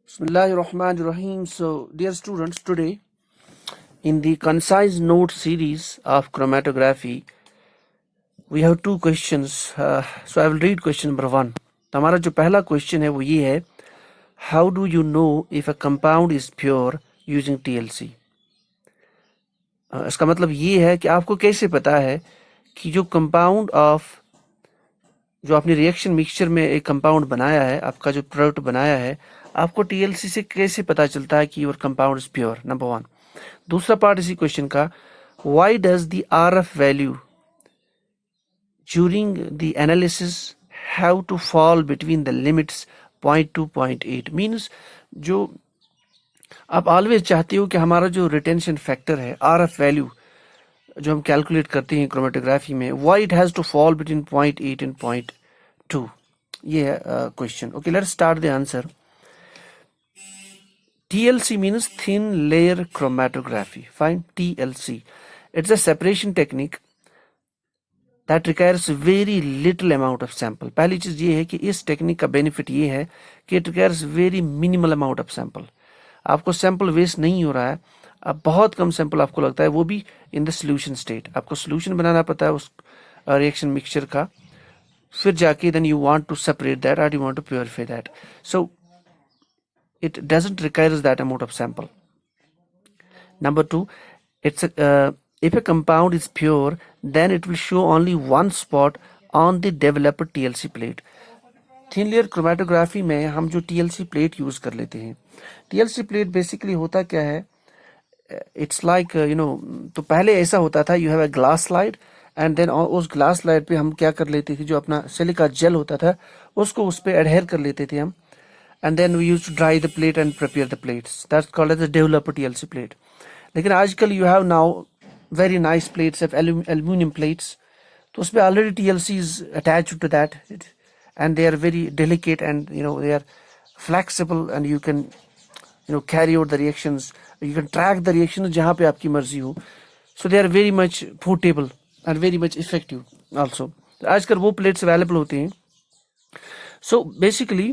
Bismillahirrahmanirrahim. So, dear students, today in the concise note series of chromatography, we have two questions. So, I will read question number one. तो हमारा जो पहला question है वो ये है, how do you know if a compound is pure using TLC? इसका मतलब ये है कि आपको कैसे पता है कि जो कंपाउंड ऑफ जो आपने रिएक्शन मिक्सचर में एक कंपाउंड बनाया है, आपका जो प्रोडक्ट बनाया है, आपको टीएलसी से कैसे पता चलता है कि your compound is pure? Number one. दूसरा पार्ट इसी क्वेश्चन का, why does the RF value during the analysis have to fall between the limits 0.2 0.8? Means जो आप ऑलवेज चाहते हो कि हमारा जो रिटेंशन फैक्टर है, आरएफ वैल्यू जो हम कैलकुलेट करते हैं क्रोमेटोग्राफी में, why it has to fall between 0.8 and 0.2? ये है question. Okay, let's start the answer. TLC means thin layer chromatography. Fine, TLC. It's a separation technique that requires very little amount of sample. पहली चीज ये है कि इस technique का benefit ये है कि it requires very minimal amount of sample. आपको सैंपल वेस्ट नहीं हो रहा है. अब बहुत कम सैंपल आपको लगता है, वो भी इन द सोल्यूशन स्टेट. आपको सोल्यूशन बनाना पता है उस रिएक्शन मिक्सचर का, फिर जाके then you want to separate that or you want to purify that. So it doesn't require that amount of sample. Number two, if a compound is pure, then it will show only one spot on the developed TLC plate. Thin layer chromatography में हम जो TLC plate use कर लेते हैं, TLC plate basically होता क्या है, it's like तो पहले ऐसा होता था, you have a glass slide and then उस ग्लास स्लाइड पे हम क्या कर लेते थे, जो अपना सिलिका जेल होता था उसको उस पर एडहेयर कर लेते थे हम, and then we used to dry the plate and prepare the plates. That's called as a developer TLC plate. लेकिन आजकल you have now very nice plates of aluminum plates, तो उसमें already TLC is attached to that, and they are very delicate and they are flexible and you can carry out the reactions, you can track the reactions जहाँ पे आपकी मर्जी हो. So they are very much portable and very much effective also. आजकल वो plates available होते हैं. So basically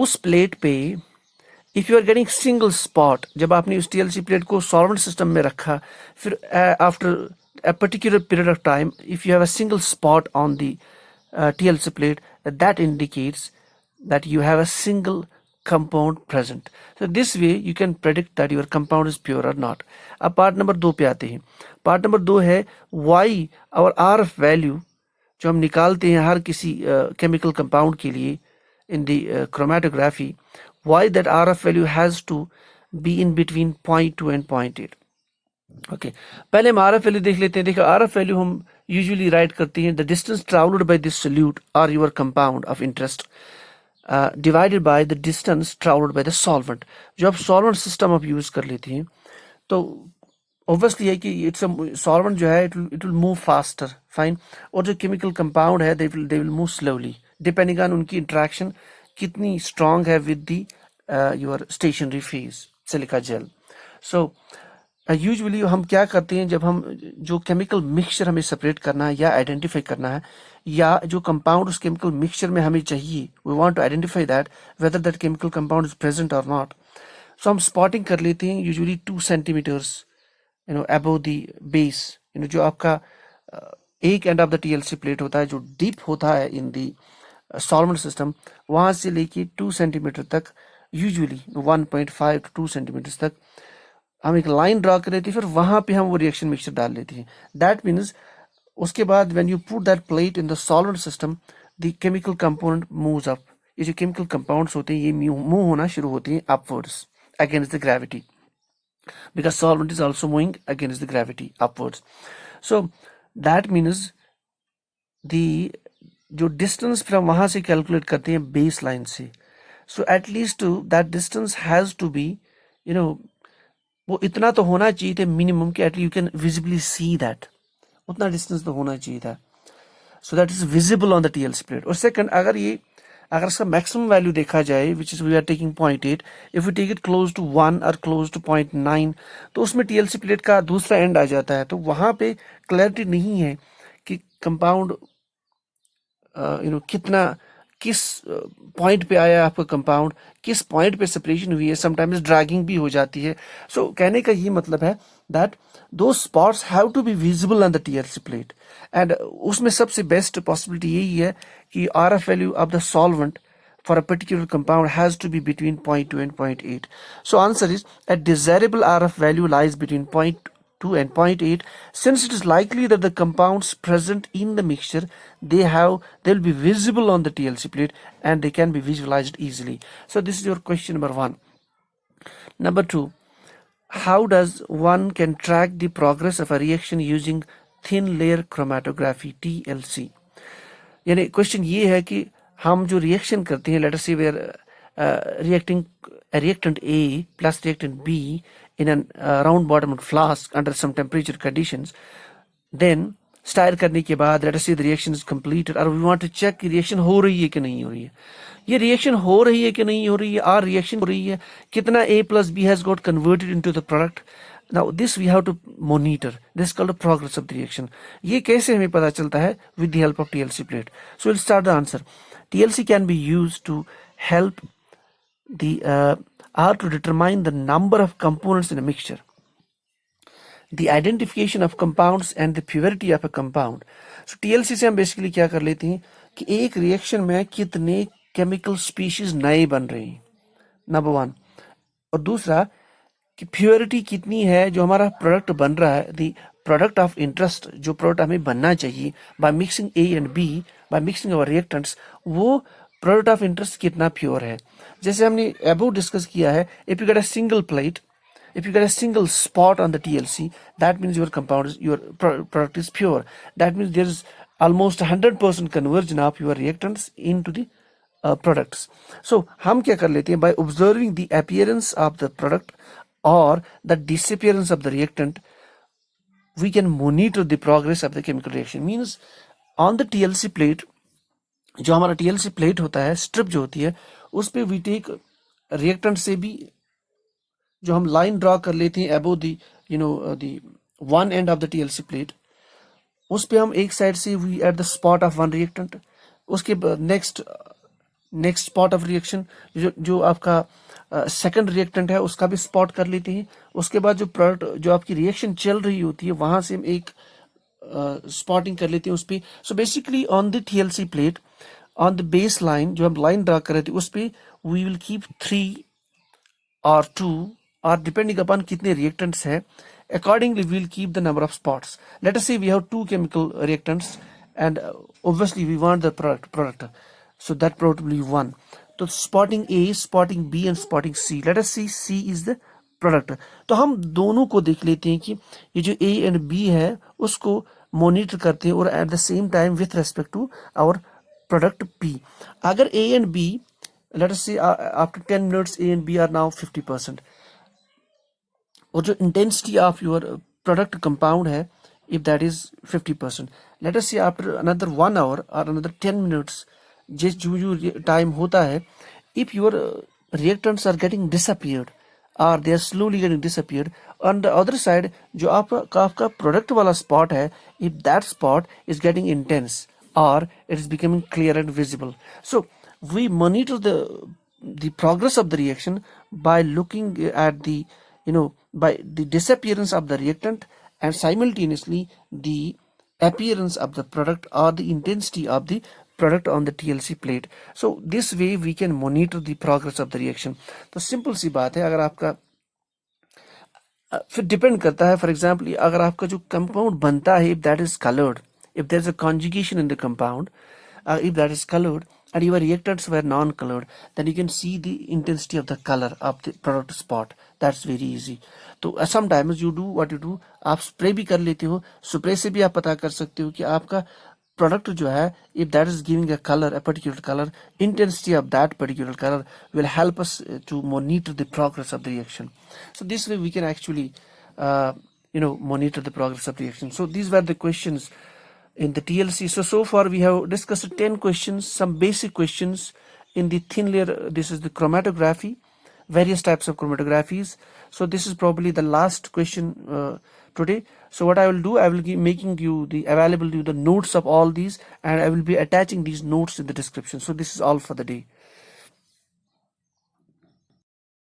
उस प्लेट पे if you are getting single spot, जब आपने उस टीएलसी प्लेट को सॉल्वेंट सिस्टम में रखा, फिर after a particular period of time, if you have a single spot on the TLC plate, that indicates that you have a single compound present. So this way you can predict that your compound is pure or not. अब part number 2 पे आते हैं. Part number 2 है why our RF value जो हम निकालते हैं हर किसी केमिकल कंपाउंड के लिए in the chromatography, why that RF value has to be in between 0.2 and 0.8. Okay, पहले हम RF वैल्यू देख लेते हैं. देखो, RF वैल्यू हम यूजुअली राइट करते हैं the distance travelled by this solute और your compound of interest divided by the distance travelled by the solvent. जो आप सॉल्वेंट सिस्टम आप यूज कर लेते हैं तो ऑब्वियसली है कि इट्स सॉल्वेंट जो है it will move faster. Fine. और जो केमिकल कंपाउंड है they will move slowly depending on उनकी इंट्रैक्शन कितनी स्ट्रांग है with the your stationary phase silica gel. So usually हम क्या करते हैं, जब हम जो केमिकल मिक्सचर हमें सेपरेट करना है या आइडेंटिफाई करना है, या जो कंपाउंड उस केमिकल मिक्सचर में हमें चाहिए, we want to identify that whether that chemical compound is present और नॉट. सो हम स्पॉटिंग कर लेते हैं usually 2 centimetres above the base. जो आपका एक end of the TLC plate होता है जो डीप होता है इन दी सॉल्वेंट सिस्टम, वहां से लेके 2 सेंटीमीटर तक, यूजुअली 1.5 to 2 सेंटीमीटर तक हम एक लाइन ड्रा कर लेते हैं, फिर वहां पे हम वो रिएक्शन मिक्सचर डाल लेते हैं. दैट मीन्स उसके बाद when you put that plate in the solvent system, the chemical compound moves up. ये जो केमिकल कंपाउंड्स होते हैं ये मूव होना शुरू होते हैं upwards against the gravity, because solvent is also moving against the gravity upwards. So that means the जो डिस्टेंस फिर हम वहां से कैलकुलेट करते हैं बेस लाइन से, so at least that distance has to be वो इतना तो होना चाहिए था मिनिमम कि at least you can visibly see that, उतना डिस्टेंस तो होना चाहिए था, so that is visible on the TLC plate. और सेकंड, अगर इसका मैक्सिमम वैल्यू देखा जाए which is we are taking 0.8, if we take it close to 1 और क्लोज टू 0.9, तो उसमें TLC प्लेट का दूसरा एंड आ जाता है. तो वहां पे क्लैरिटी नहीं है कि कंपाउंड किस पॉइंट पे आया आपका कंपाउंड, किस पॉइंट पे सेपरेशन हुई है, समटाइम्स ड्रैगिंग भी हो जाती है. सो कहने का ये मतलब है दैट दो spots have to be visible on the TLC plate. And उसमें सबसे बेस्ट पॉसिबिलिटी यही है कि RF value of the solvent for a particular compound has to be between 0.2 and 0.8. So answer is a desirable RF value lies between 0.2 and 0.8. Since it is likely that the compounds present in the mixture they'll be visible on the TLC plate and they can be visualized easily. So this is your question number 1. Number 2, how does one can track the progress of a reaction using thin layer chromatography TLC? यानी question ये है कि हम जो reaction करते हैं, let us say we are reacting reactant A plus reactant B in an round bottomed flask under some temperature conditions, then stair करने के बाद लेट अस से द रिएक्शन इज कंप्लीटेड और वी वांट टू चेक कि reaction हो रही है कि नहीं हो रही है. ये रिएक्शन हो रही है कि नहीं हो रही है, आर रिएक्शन हो रही है, कितना A plus B has got converted into the product. Now this we have to monitor. This is called the progress of the reaction. ये कैसे हमें पता चलता है? With the help of TLC plate. So we'll start the answer. TLC can be used to help the or to determine the number of components in a mixture, the identification of compounds and the purity of a compound. So TLC से हम basically क्या कर लेते हैं कि एक reaction में कितने केमिकल स्पीशीज नए बन रहे हैं, नंबर 1, और दूसरा कि प्योरिटी कितनी है जो हमारा प्रोडक्ट बन रहा है, दी प्रोडक्ट ऑफ इंटरेस्ट, जो प्रोडक्ट हमें बनना चाहिए by mixing A and B, by mixing our reactants, वो प्रोडक्ट ऑफ इंटरेस्ट कितना प्योर है. जैसे हमने अबव डिस्कस किया है, if you get a single plate, if you get a single spot on the TLC, that means your compound is, your product is pure. That means there is almost 100% conversion of your reactants into the products. So हम क्या कर लेते हैं, by observing the appearance of the product or the disappearance of the reactant, we can monitor the progress of the chemical reaction. Means on the TLC plate, जो हमारा TLC plate होता है, strip जो होती है, उस पे we take reactant से भी जो हम लाइन ड्रॉ कर लेते हैं above the the one end of the TLC plate, उस पे हम एक साइड से we at the spot of one reactant, उसके नेक्स्ट स्पॉट ऑफ रिएक्शन जो आपका सेकंड रिएक्टेंट है उसका भी स्पॉट कर लेते हैं. उसके बाद जो प्रोडक्ट जो आपकी रिएक्शन चल रही होती है वहां से हम एक स्पॉटिंग कर लेते हैं उस पर. So basically on the TLC plate, on the base line जो हम लाइन ड्रॉ कर रहे थे उस पर we will keep 3 or 2 or depending upon कितने reactants है, accordingly we will keep the number of spots. Let us say we have 2 chemical reactants and obviously we want the product, so that product will be 1. तो spotting A, spotting B and spotting C. Let us see C is the product. तो हम दोनों को देख लेते हैं कि ये जो A and B है उसको मॉनिटर करते हैं और at the same time with respect to our product B. अगर A and B, let us say after 10 minutes A and B are now 50%, और जो intensity of your product compound है, if that is 50%, let us say after another 1 hour or another 10 minutes, जिस जो time होता है, if your reactants are getting disappeared or they are slowly getting disappeared, on the other side जो आपका product वाला spot है, if that spot is getting intense or it is becoming clear and visible, so we monitor the progress of the reaction by looking at the by the disappearance of the reactant and simultaneously the appearance of the product or the intensity of the product on the TLC plate. So this way we can monitor the progress of the reaction. तो simple सी बात है, अगर आपका फिर depend करता है, for example अगर आपका जो कंपाउंड बनता है, if that is coloured, if there is a conjugation in the compound, if that is colored and your reactants were non-colored, then you can see the intensity of the color of the product spot. That's very easy. तो sometimes you do what you do, आप spray भी कर लेते हो, spray से भी आप पता कर सकते हो कि आपका प्रोडक्ट जो है, if that is giving a color, a particular color, intensity of that particular color will help us to monitor the progress of the reaction. So this way we can actually monitor the progress of the reaction. So these were the questions in the TLC. So far we have discussed 10 questions, some basic questions in the thin layer. This is the chromatography. various types of chromatographies. So this is probably the last question today. So what I will do, I will be making you the available to you the notes of all these, and I will be attaching these notes in the description. So this is all for the day.